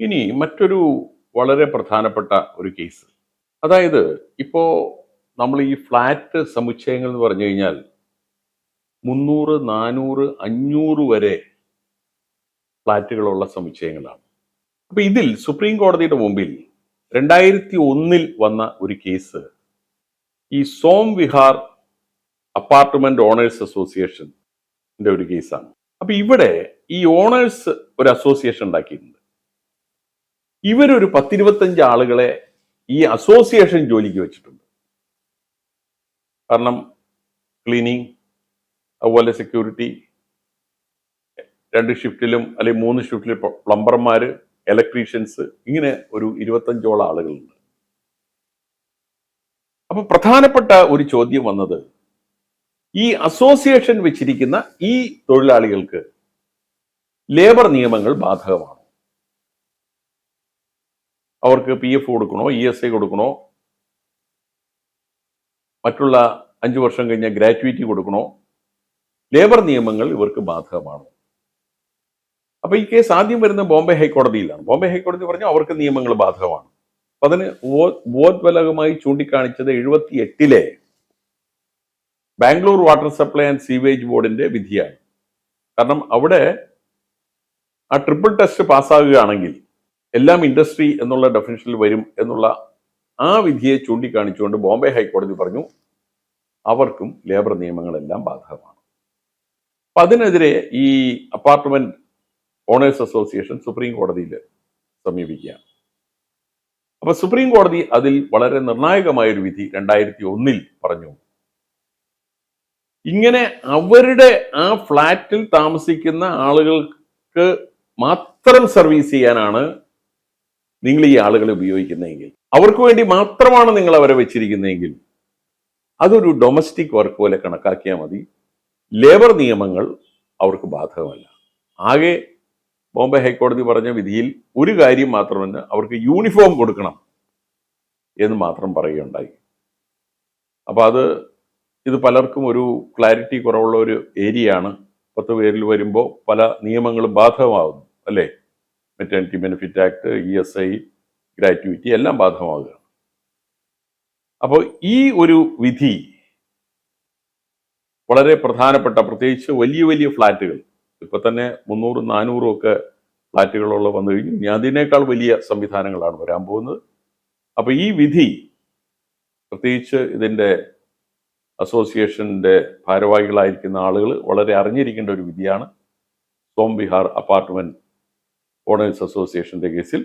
ഇനി മറ്റൊരു വളരെ പ്രധാനപ്പെട്ട ഒരു കേസ്. അതായത് ഇപ്പോൾ നമ്മൾ ഈ ഫ്ലാറ്റ് സമുച്ചയങ്ങൾ എന്ന് പറഞ്ഞു കഴിഞ്ഞാൽ 300, 400, 500 വരെ ഫ്ലാറ്റുകളുള്ള സമുച്ചയങ്ങളാണ്. അപ്പൊ ഇതിൽ സുപ്രീം കോടതിയുടെ മുമ്പിൽ 2001 വന്ന ഒരു കേസ് ഈ സോം വിഹാർ അപ്പാർട്ട്മെന്റ് ഓണേഴ്സ് അസോസിയേഷന്റെ ഒരു കേസാണ്. അപ്പൊ ഇവിടെ ഈ ഓണേഴ്സ് ഒരു അസോസിയേഷൻ ഉണ്ടാക്കിയിട്ടുണ്ട്. ഇവരൊരു 10-25 ആളുകളെ ഈ അസോസിയേഷൻ ജോലിക്ക് വെച്ചിട്ടുണ്ട്. കാരണം ക്ലീനിങ്, അതുപോലെ സെക്യൂരിറ്റി, 2 ഷിഫ്റ്റിലും അല്ലെങ്കിൽ 3 ഷിഫ്റ്റിലും പ്ലംബർമാര്, ഇലക്ട്രീഷ്യൻസ്, ഇങ്ങനെ ഒരു 25ഓളം ആളുകളുണ്ട്. അപ്പൊ പ്രധാനപ്പെട്ട ഒരു ചോദ്യം വന്നത്, ഈ അസോസിയേഷൻ വെച്ചിരിക്കുന്ന ഈ തൊഴിലാളികൾക്ക് ലേബർ നിയമങ്ങൾ ബാധകമാണ്. അവർക്ക് PF കൊടുക്കണോ, ESI കൊടുക്കണോ, മറ്റുള്ള 5 വർഷം കഴിഞ്ഞ ഗ്രാറ്റുവിറ്റി കൊടുക്കണോ, ലേബർ നിയമങ്ങൾ ഇവർക്ക് ബാധകമാണ്. അപ്പൊ ഈ കേസ് ആദ്യം വരുന്ന ബോംബെ ഹൈക്കോടതിയിലാണ്. ബോംബെ ഹൈക്കോടതി പറഞ്ഞു അവർക്ക് നിയമങ്ങൾ ബാധകമാണ്. അപ്പൊ അതിന് ബോധബലകമായി ചൂണ്ടിക്കാണിച്ചത് 78 Bangalore water supply and sewage ബോർഡിന്റെ വിധിയാണ്. കാരണം അവിടെ ആ ട്രിപ്പിൾ ടെസ്റ്റ് പാസ്സാകുകയാണെങ്കിൽ എല്ലാം ഇൻഡസ്ട്രി എന്നുള്ള ഡെഫിനിഷനിൽ വരും എന്നുള്ള ആ വിധിയെ ചൂണ്ടിക്കാണിച്ചുകൊണ്ട് ബോംബെ ഹൈക്കോടതി പറഞ്ഞു അവർക്കും ലേബർ നിയമങ്ങളെല്ലാം ബാധകമാണ്. അപ്പൊ അതിനെതിരെ ഈ അപ്പാർട്ട്മെന്റ് ഓണേഴ്സ് അസോസിയേഷൻ സുപ്രീം കോടതിയിൽ സമീപിക്കുകയാണ്. അപ്പൊ സുപ്രീം കോടതി അതിൽ വളരെ നിർണായകമായൊരു വിധി 2001 പറഞ്ഞു. ഇങ്ങനെ അവരുടെ ആ ഫ്ലാറ്റിൽ താമസിക്കുന്ന ആളുകൾക്ക് മാത്രം സർവീസ് ചെയ്യാനാണ് നിങ്ങൾ ഈ ആളുകളെ ഉപയോഗിക്കുന്നതെങ്കിൽ, അവർക്ക് വേണ്ടി മാത്രമാണ് നിങ്ങൾ അവരെ വെച്ചിരിക്കുന്നതെങ്കിൽ അതൊരു ഡൊമസ്റ്റിക് വർക്ക് പോലെ കണക്കാക്കിയാൽ മതി. ലേബർ നിയമങ്ങൾ അവർക്ക് ബാധകമല്ല. ആകെ ബോംബെ ഹൈക്കോടതി പറഞ്ഞ വിധിയിൽ ഒരു കാര്യം മാത്രമല്ല, അവർക്ക് യൂണിഫോം കൊടുക്കണം എന്ന് മാത്രം പറയുകയുണ്ടായി. അപ്പൊ ഇത് പലർക്കും ഒരു ക്ലാരിറ്റി കുറവുള്ള ഒരു ഏരിയയാണ്. 10 പേരിൽ വരുമ്പോൾ പല നിയമങ്ങളും ബാധകമാകുന്നു അല്ലേ? Maternity benefit act, ESI, gratuity എല്ലാം ബാധകമാകുക. അപ്പോൾ ഈ ഒരു വിധി വളരെ പ്രധാനപ്പെട്ട, പ്രത്യേകിച്ച് വലിയ വലിയ ഫ്ലാറ്റുകൾ, ഇപ്പൊ തന്നെ 300, 400 ഒക്കെ ഫ്ലാറ്റുകളുള്ള വന്നു കഴിഞ്ഞു. ഇനി അതിനേക്കാൾ വലിയ സംവിധാനങ്ങളാണ് വരാൻ പോകുന്നത്. അപ്പൊ ഈ വിധി പ്രത്യേകിച്ച് ഇതിന്റെ അസോസിയേഷന്റെ ഭാരവാഹികളായിരിക്കുന്ന ആളുകൾ വളരെ അറിഞ്ഞിരിക്കേണ്ട ഒരു വിധിയാണ്. സോം വിഹാർ അപ്പാർട്ട്മെന്റ് ഓണേഴ്സ് അസോസിയേഷന്റെ കേസിൽ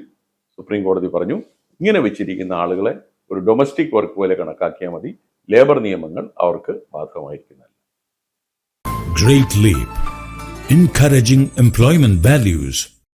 സുപ്രീം കോടതി പറഞ്ഞു ഇങ്ങനെ വെച്ചിരിക്കുന്ന ആളുകളെ ഒരു ഡൊമസ്റ്റിക് വർക്ക് പോലെ കണക്കാക്കിയാൽ മതി, ലേബർ നിയമങ്ങൾ അവർക്ക് ബാധകമായിരിക്കുന്നതല്ല. Great Leap, encouraging employment values.